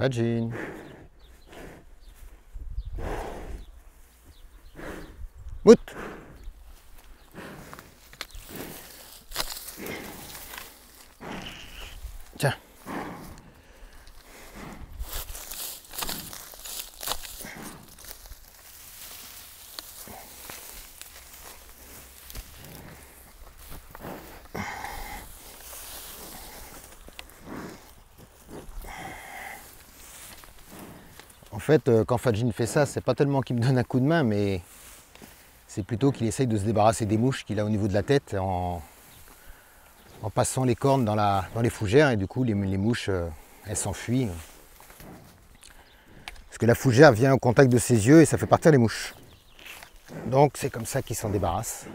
Fadjin. Mout. Tiens. En fait, quand Fadjin fait ça, c'est pas tellement qu'il me donne un coup de main, mais c'est plutôt qu'il essaye de se débarrasser des mouches qu'il a au niveau de la tête en passant les cornes dans les fougères, et du coup les mouches elles s'enfuient. Parce que la fougère vient au contact de ses yeux et ça fait partir les mouches. Donc c'est comme ça qu'il s'en débarrasse.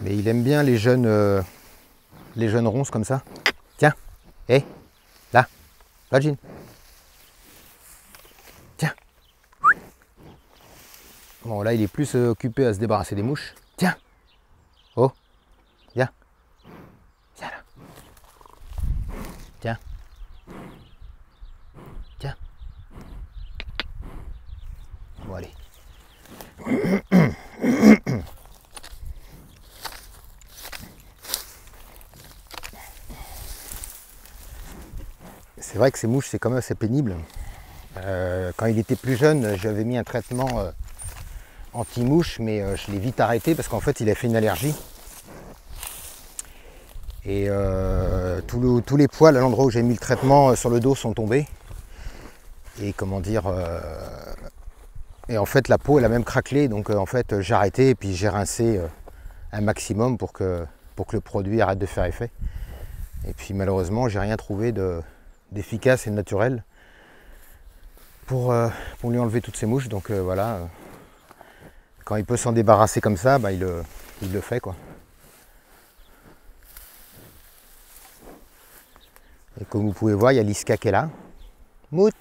Mais il aime bien les jeunes ronces comme ça. Tiens, hé, là, Fadjin. Tiens. Bon, là, il est plus occupé à se débarrasser des mouches. Tiens. Oh, viens. Viens là. Tiens. Tiens. Bon, allez. C'est vrai que ces mouches, c'est quand même assez pénible. Quand il était plus jeune, j'avais mis un traitement anti-mouche, mais je l'ai vite arrêté parce qu'en fait, il a fait une allergie. Et tous les poils à l'endroit où j'ai mis le traitement sur le dos sont tombés. Et comment dire... et en fait, la peau, elle a même craquelé. Donc en fait, j'ai arrêté et puis j'ai rincé un maximum pour que le produit arrête de faire effet. Et puis malheureusement, j'ai rien trouvé d'efficace et de naturel pour lui enlever toutes ces mouches. Donc voilà, quand il peut s'en débarrasser comme ça, bah, il le fait, quoi. Et comme vous pouvez voir, il y a Liska qui est là. Mout.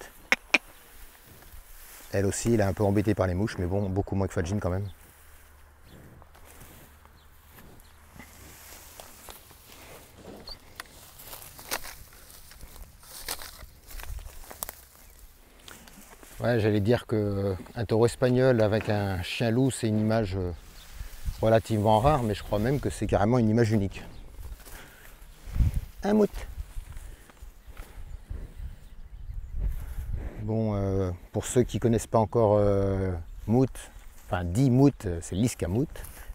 Elle aussi, elle est un peu embêtée par les mouches, mais bon, beaucoup moins que Fadjin quand même. Ouais, j'allais dire qu'un taureau espagnol avec un chien loup, c'est une image relativement rare, mais je crois même que c'est carrément une image unique. Un mout. Bon, pour ceux qui ne connaissent pas encore Mout, enfin dit Mout, c'est Liska Mout.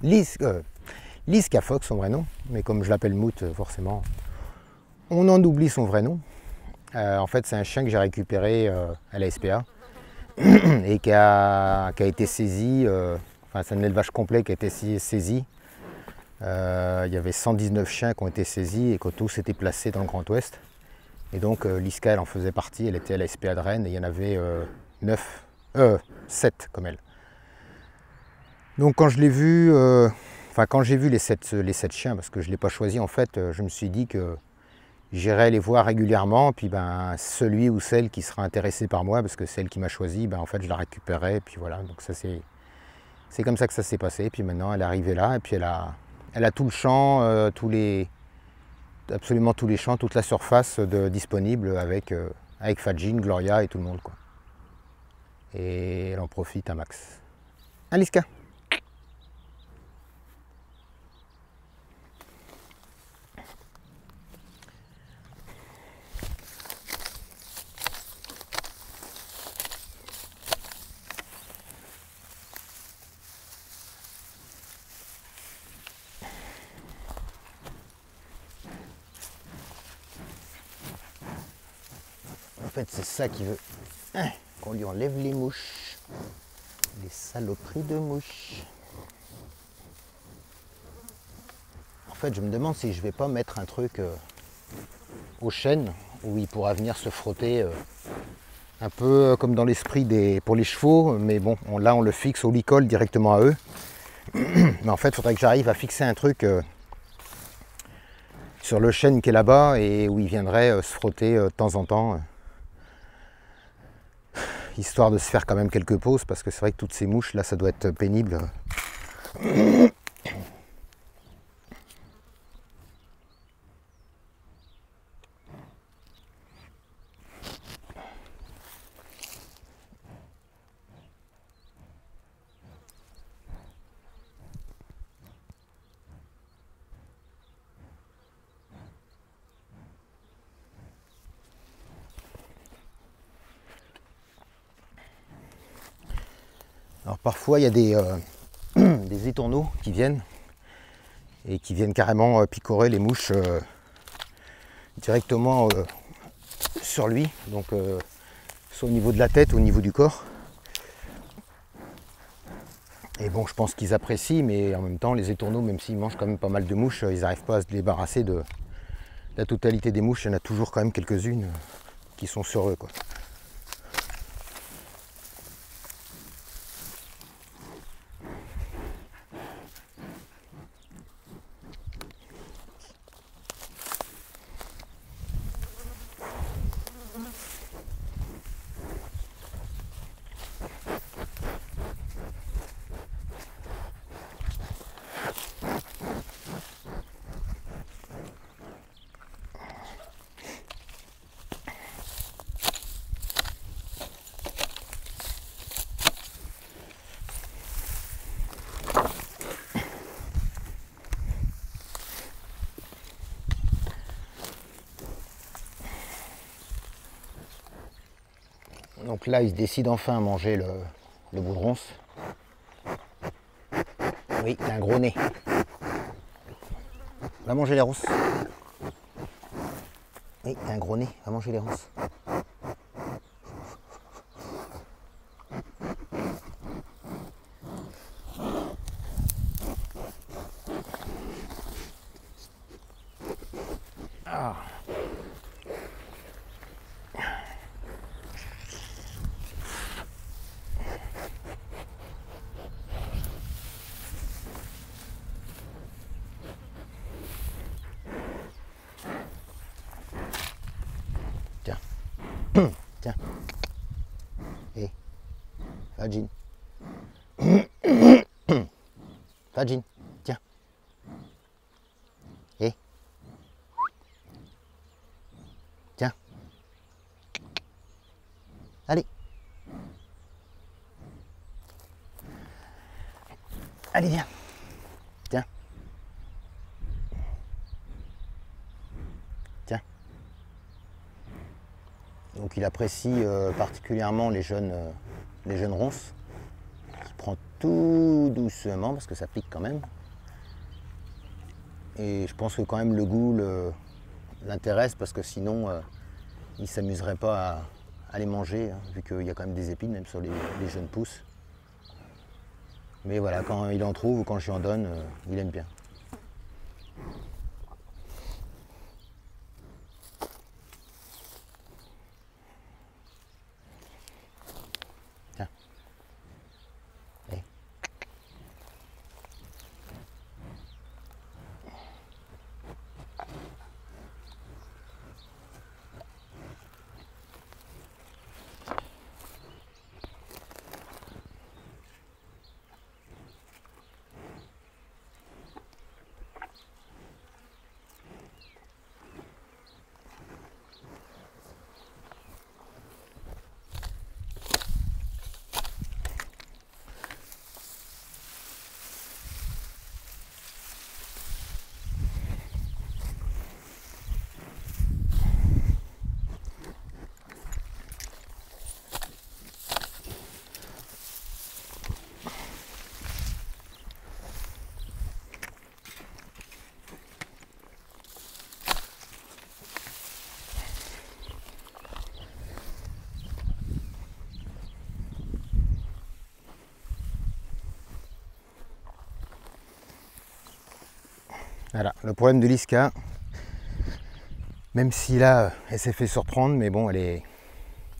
Liska Fox, son vrai nom, mais comme je l'appelle Mout, forcément, on en oublie son vrai nom. En fait, c'est un chien que j'ai récupéré à la SPA et qui a été saisi, enfin c'est un élevage complet qui a été saisi. Il y avait 119 chiens qui ont été saisis et que tous étaient placés dans le Grand Ouest. Et donc Liska, elle en faisait partie, elle était à la SPA de Rennes et il y en avait 7 comme elle. Donc quand je l'ai vu, quand j'ai vu les 7 chiens, parce que je ne l'ai pas choisi en fait, je me suis dit que j'irais les voir régulièrement, puis ben, celui ou celle qui sera intéressé par moi, parce que celle qui m'a choisi, ben, en fait je la récupérerai, et puis voilà, donc ça c'est comme ça que ça s'est passé, et puis maintenant elle est arrivée là, et puis elle a tout le champ, absolument tous les champs, toute la surface disponible avec Fadjin, Gloria et tout le monde, quoi. Et elle en profite à max. Un Liska. En fait, c'est ça qu'il veut, qu'on lui enlève les mouches, les saloperies de mouches. En fait, je me demande si je vais pas mettre un truc aux chênes où il pourra venir se frotter un peu comme dans l'esprit pour les chevaux, mais bon, là on le fixe au licol directement à eux. Mais en fait, il faudrait que j'arrive à fixer un truc sur le chêne qui est là-bas et où il viendrait se frotter de temps en temps, histoire de se faire quand même quelques pauses, parce que c'est vrai que toutes ces mouches là, ça doit être pénible. Alors parfois il y a des étourneaux qui viennent et qui viennent carrément picorer les mouches directement sur lui, donc soit au niveau de la tête ou au niveau du corps. Et bon, je pense qu'ils apprécient, mais en même temps les étourneaux, même s'ils mangent quand même pas mal de mouches, ils n'arrivent pas à se débarrasser de la totalité des mouches. Il y en a toujours quand même quelques-unes qui sont sur eux, quoi. Donc là, il se décide enfin à manger le bout de ronce. Oui, il a un gros nez. Va manger les ronces. Oui, il a un gros nez. Va manger les ronces. Ah. Tiens. Tiens. Hé. Fadjin. Fadjin. Tiens. Hé. Tiens. Allez. Allez, viens. Tiens. Tiens. Donc il apprécie particulièrement les jeunes ronces. Il prend tout doucement parce que ça pique quand même. Et je pense que quand même le goût l'intéresse, parce que sinon il ne s'amuserait pas à les manger, hein, vu qu'il y a quand même des épines même sur les jeunes pousses. Mais voilà, quand il en trouve ou quand je lui en donne, il aime bien. Tiens. Allez. Voilà, le problème de Liska, même si là, elle s'est fait surprendre, mais bon, elle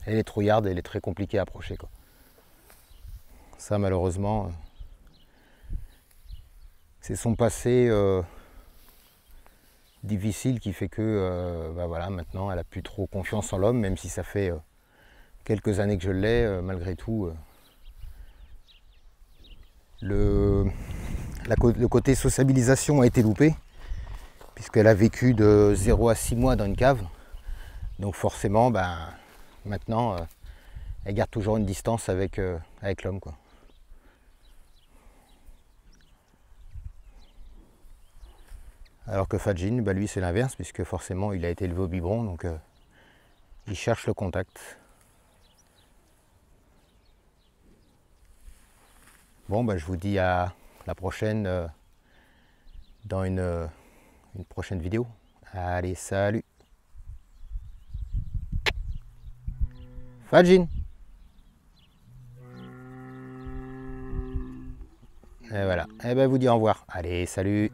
est trouillarde, elle est très compliquée à approcher, quoi. Ça, malheureusement, c'est son passé difficile qui fait que bah voilà, maintenant elle a plus trop confiance en l'homme, même si ça fait quelques années que je l'ai, malgré tout. Le côté sociabilisation a été loupé, puisqu'elle a vécu de 0 à 6 mois dans une cave. Donc forcément, ben, maintenant, elle garde toujours une distance avec l'homme, quoi. Alors que Fajin, bah lui c'est l'inverse, puisque forcément il a été élevé au biberon, donc il cherche le contact. Bon, bah, je vous dis à la prochaine dans une prochaine vidéo. Allez, salut. Fajin. Et voilà, et ben vous dis au revoir. Allez, salut.